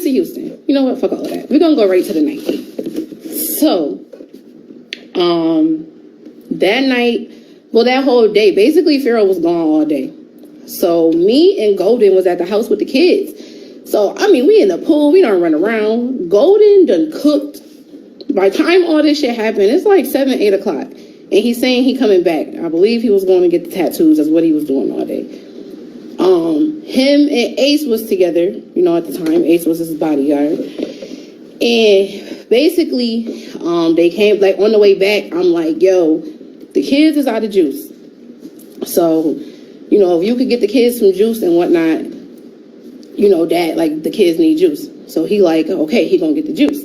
to Houston. You know what? Fuck all of that. We're gonna go right to the night. So, that night, well, that whole day, basically, Pharaoh was gone all day. So me and Golden was at the house with the kids. So, I mean, we in the pool, we don't run around. Golden done cooked. By the time all this shit happened, it's like 7, 8 o'clock. And he's saying he coming back. I believe he was going to get the tattoos. That's what he was doing all day. Him and Ace was together, you know, at the time. Ace was his bodyguard. And basically, they came, like, on the way back, I'm like, yo, the kids is out of juice. So, you know, if you could get the kids some juice and whatnot, you know, Dad, like, the kids need juice. So he like, okay, he gonna get the juice.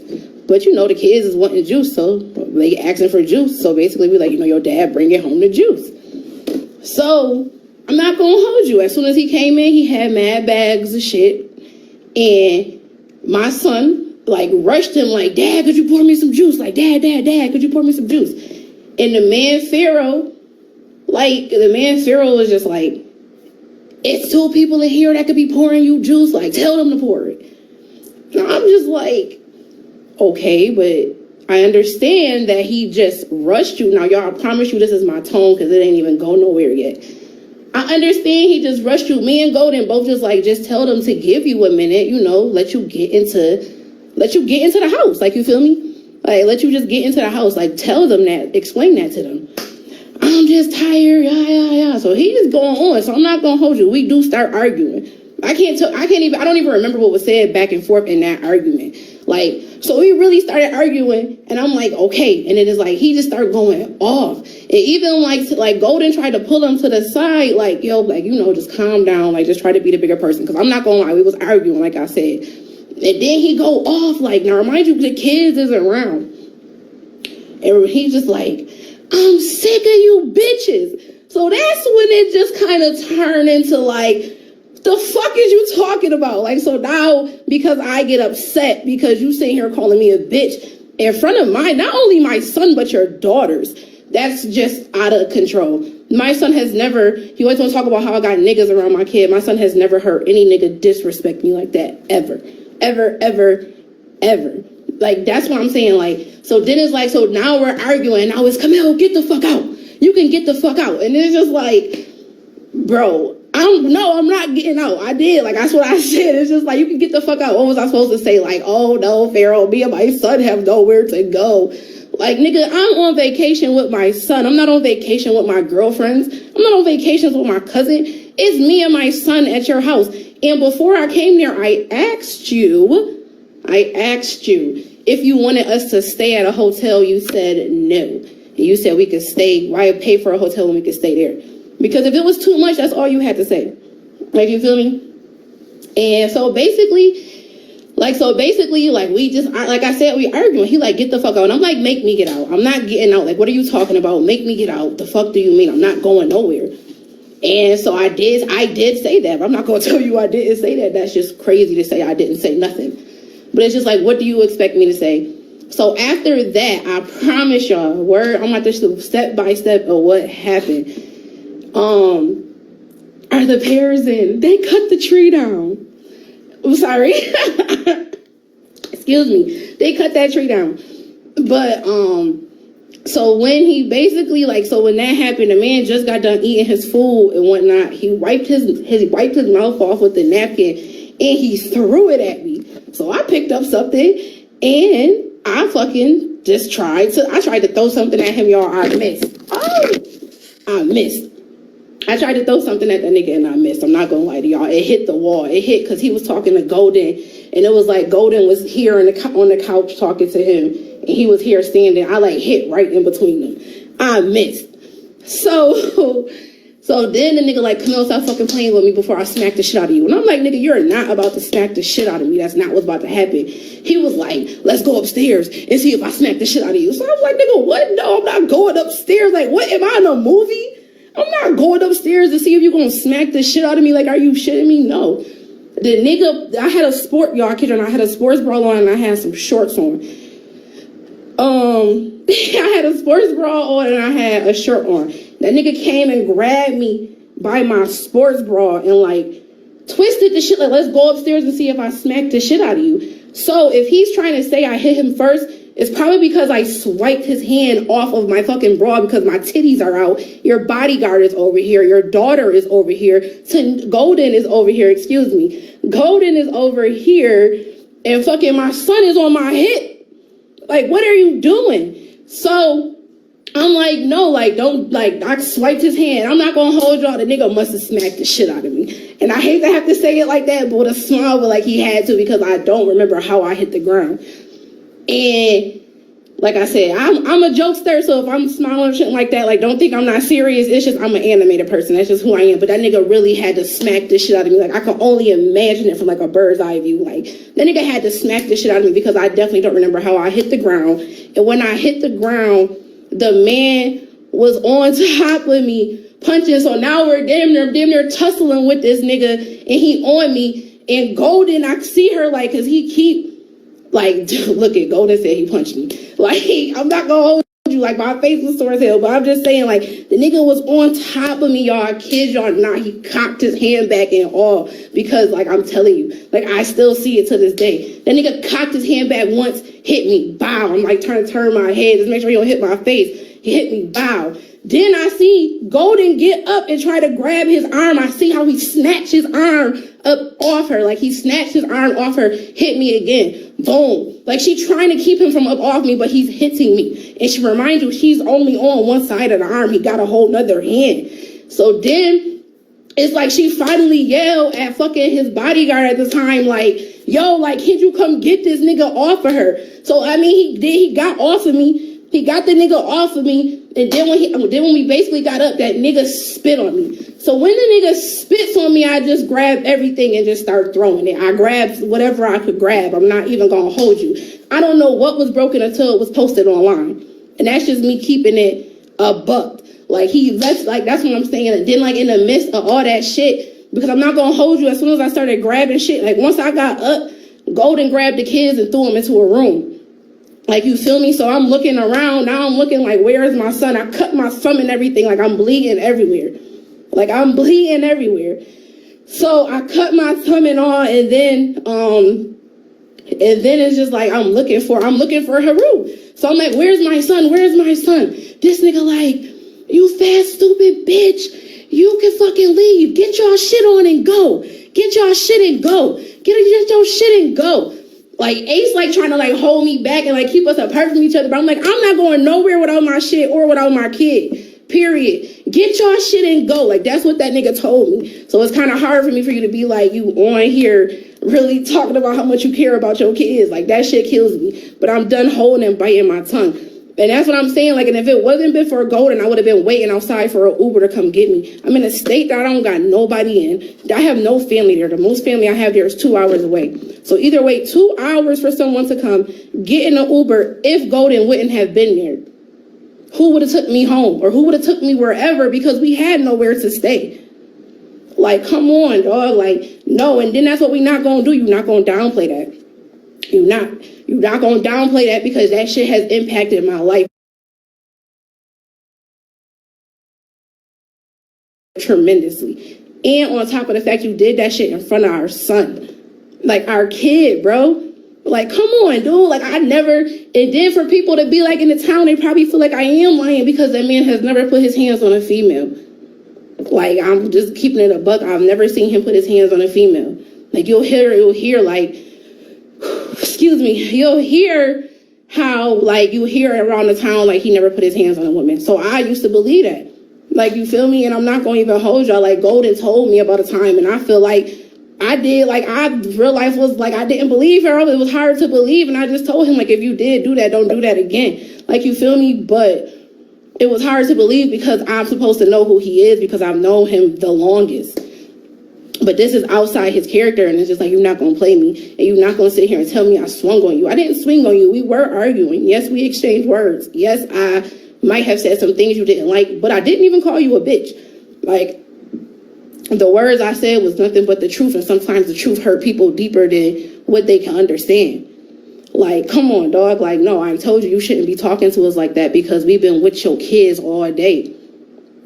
But, you know, the kids is wanting juice, so they asking for juice. So basically, we like, you know, your dad, bring it home the juice. So I'm not gonna hold you. As soon as he came in, he had mad bags of shit. And my son, like, rushed him like, Dad, could you pour me some juice? Like, Dad, could you pour me some juice? And the man Pharaoh was just like, it's 2 people in here that could be pouring you juice. Like, tell them to pour it. And I'm just like, okay, but I understand that he just rushed you. Now, y'all, I promise you this is my tone because it ain't even go nowhere yet. I understand he just rushed you. Me and Golden both just like, just tell them to give you a minute, you know, let you get into the house. Like, you feel me? Like, let you just get into the house. Like, tell them that, explain that to them. I'm just tired, yeah. So he just going on. So I'm not gonna hold you. We do start arguing. I don't even remember what was said back and forth in that argument. Like, so we really started arguing, and I'm like, okay. And it is like, he just started going off. And even like Golden tried to pull him to the side, like, yo, like, you know, just calm down, like, just try to be the bigger person. Because I'm not gonna lie, we was arguing, like I said. And then he go off, like, now remind you, the kids is around. And he's just like, I'm sick of you bitches. So that's when it just kind of turned into like, the fuck is you talking about? Like, so now, because I get upset because you sitting here calling me a bitch in front of not only my son, but your daughters, that's just out of control. My son has never, he always want to talk about how I got niggas around my kid. My son has never heard any nigga disrespect me like that, ever. Like, that's what I'm saying. Like, so then it's like, so now we're arguing. Now it's, Kemel, get the fuck out. You can get the fuck out. And it's just like, bro, I'm not getting out. I did. Like, that's what I said. It's just like, you can get the fuck out. What was I supposed to say? Like, oh no, Pharaoh, me and my son have nowhere to go. Like, nigga, I'm on vacation with my son. I'm not on vacation with my girlfriends. I'm not on vacations with my cousin. It's me and my son at your house. And before I came there, I asked you if you wanted us to stay at a hotel. You said no. And you said we could stay. Why pay for a hotel when we could stay there? Because if it was too much, that's all you had to say. Like, you feel me? And so basically, we just, like I said, we arguing. He like, get the fuck out. And I'm like, make me get out. I'm not getting out. Like, what are you talking about? Make me get out. The fuck do you mean? I'm not going nowhere. And so I did say that. But I'm not going to tell you I didn't say that. That's just crazy to say I didn't say nothing. But it's just like, what do you expect me to say? So after that, I promise y'all, I'm about to show step by step of what happened. Are the pears in? They cut the tree down. I'm sorry. Excuse me. They cut that tree down. But, so when he basically, like, so when that happened, the man just got done eating his food and whatnot. He wiped his mouth off with the napkin and he threw it at me. So I picked up something and I fucking just tried to throw something at him, y'all. I missed. I missed. I tried to throw something at that nigga and I missed. I'm not gonna lie to y'all. It hit the wall. It hit because he was talking to Golden, and it was like Golden was here on the couch talking to him, and he was here standing. I like hit right in between them. I missed. So then the nigga like, Kemel, stop fucking playing with me before I smack the shit out of you. And I'm like, nigga, you're not about to smack the shit out of me. That's not what's about to happen. He was like, let's go upstairs and see if I smack the shit out of you. So I was like, nigga, what? No, I'm not going upstairs. Like, what? Am I in a movie? I'm not going upstairs to see if you're going to smack the shit out of me. Like, are you shitting me? No. The nigga, I had a sports bra on and I had some shorts on. I had a sports bra on and I had a shirt on. That nigga came and grabbed me by my sports bra and like twisted the shit like, let's go upstairs and see if I smack the shit out of you. So if he's trying to say I hit him first, it's probably because I swiped his hand off of my fucking bra because my titties are out. Your bodyguard is over here. Your daughter is over here. Golden is over here. Excuse me. Golden is over here. And fucking my son is on my hip. Like, what are you doing? So I'm like, no, like, don't, like, I swiped his hand. I'm not gonna hold y'all. The nigga must have smacked the shit out of me. And I hate to have to say it like that, but with a smile, but like he had to because I don't remember how I hit the ground. And like I said, I'm a jokester, so if I'm smiling or shit like that, like, don't think I'm not serious. It's just I'm an animated person. That's just who I am. But that nigga really had to smack the shit out of me. Like, I could only imagine it from like a bird's eye view. Like, that nigga had to smack the shit out of me because I definitely don't remember how I hit the ground. And when I hit the ground, the man was on top of me punching. So now we're damn near tussling with this nigga, and he on me. And Golden, I see her like, cause he keep like, look at Golden said he punched me. Like, I'm not gonna hold you, like, my face was sore as hell, but I'm just saying, like, the nigga was on top of me, y'all. I kid y'all not. He cocked his hand back and all because, like, I'm telling you, like, I still see it to this day. That nigga cocked his hand back once, hit me, bow. I'm like trying to turn my head, just make sure he don't hit my face. He hit me, bow. Then I see Golden get up and try to grab his arm. I see how he snatched his arm up off her. Like, he snatched his arm off her, hit me again. Boom. Like, she trying to keep him from up off me, but he's hitting me. And she reminds you, she's only on one side of the arm. He got a whole nother hand. So then it's like she finally yelled at fucking his bodyguard at the time, like, yo, like, can you come get this nigga off of her? So, I mean, he got off of me. He got the nigga off of me, and then when we basically got up, that nigga spit on me. So when the nigga spits on me, I just grabbed everything and just started throwing it. I grabbed whatever I could grab. I'm not even gonna hold you. I don't know what was broken until it was posted online, and that's just me keeping it a buck. Like, that's what I'm saying. And then, like, in the midst of all that shit, because I'm not gonna hold you. As soon as I started grabbing shit, like, once I got up, Golden grabbed the kids and threw them into a room. Like, you feel me? So I'm looking around. Now I'm looking like, where is my son? I cut my thumb and everything. Like, I'm bleeding everywhere. So I cut my thumb and all, and then it's just like, I'm looking for Haru. So I'm like, where's my son? This nigga like, you fat, stupid bitch. You can fucking leave. Get your shit on and go. Get your shit and go. Like, Ace, like, trying to, like, hold me back and, like, keep us apart from each other. But I'm like, I'm not going nowhere without my shit or without my kid, period. Get your shit and go. Like, that's what that nigga told me. So it's kind of hard for me for you to be like, you on here really talking about how much you care about your kids. Like, that shit kills me. But I'm done holding and biting my tongue. And that's what I'm saying. Like, and if it wasn't been for Golden, I would have been waiting outside for an Uber to come get me. I'm in a state that I don't got nobody in. I have no family there. The most family I have there is 2 hours away. So either wait 2 hours for someone to come, get in an Uber if Golden wouldn't have been there. Who would have took me home? Or who would have took me wherever, because we had nowhere to stay. Like, come on, dog. Like, no. And then that's what we not going to do. You're not going to downplay that. You're not going to downplay that, because that shit has impacted my life tremendously. And on top of the fact you did that shit in front of our son. Like, our kid, bro. Like, come on, dude. Like, I never... And then for people to be like in the town, they probably feel like I am lying because that man has never put his hands on a female. Like, I'm just keeping it a buck. I've never seen him put his hands on a female. Like, you'll hear like... Excuse me. You'll hear how, like, you hear around the town, like, he never put his hands on a woman. So I used to believe that. Like, you feel me? And I'm not going to even hold y'all. Like, Golden told me about a time, and I feel like I did, like, real life was, like, I didn't believe her. It was hard to believe, and I just told him, like, if you did do that, don't do that again. Like, you feel me? But it was hard to believe because I'm supposed to know who he is because I've known him the longest. But this is outside his character, and it's just like, you're not going to play me, and you're not going to sit here and tell me I swung on you. I didn't swing on you. We were arguing. Yes, we exchanged words. Yes, I might have said some things you didn't like, but I didn't even call you a bitch. Like, the words I said was nothing but the truth, and sometimes the truth hurt people deeper than what they can understand. Like, come on, dog. Like, no, I told you you shouldn't be talking to us like that because we've been with your kids all day.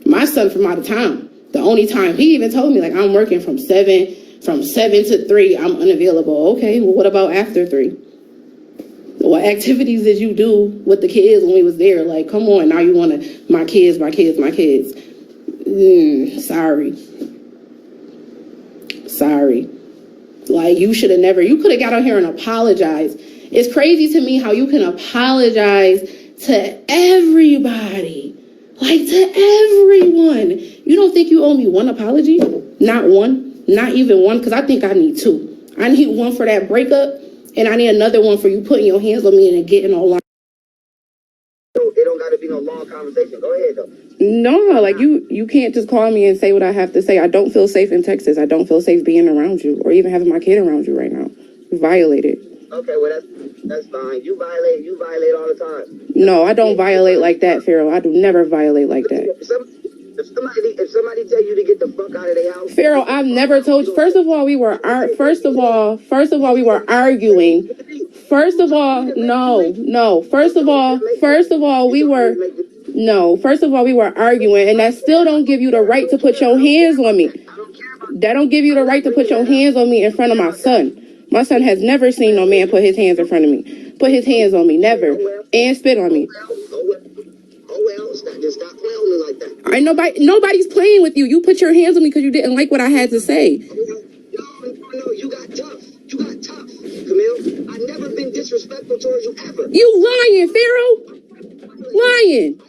My son from out of town. The only time he even told me, like, I'm working from 7 From 7 to 3, I'm unavailable. Okay, well, what about after 3? What activities did you do with the kids when we was there? Like, come on, now you want to, my kids. Sorry. Like, you should have never, you could have got on here and apologized. It's crazy to me how you can apologize to everybody. Like, to everyone. You don't think you owe me one apology? Not one? Not even one? Because I think I need 2. I need one for that breakup, and I need another one for you putting your hands on me and getting all on. It don't got to be no long conversation. Go ahead, though. No, like, you can't just call me and say what I have to say. I don't feel safe in Texas. I don't feel safe being around you or even having my kid around you right now. You violated. Okay, well, that's fine. You violate all the time. No, I don't violate like that, Pharaoh. I do never violate like that. If somebody tell you to get the fuck out of their house, Pharaoh, I've never told you. First of all, we were arguing. First of all, we were arguing. First of all, we were arguing, and that still don't give you the right to put your hands on me. That don't give you the right to put your hands on me in front of my son. My son has never seen no man put his hands in front of me. Put his hands on me, never. And spit on me. Just stop playing with me like that. Nobody's playing with you. You put your hands on me because you didn't like what I had to say. No, you got tough. Kemel, I've never been disrespectful towards you ever. You lying, Pharaoh. Lying.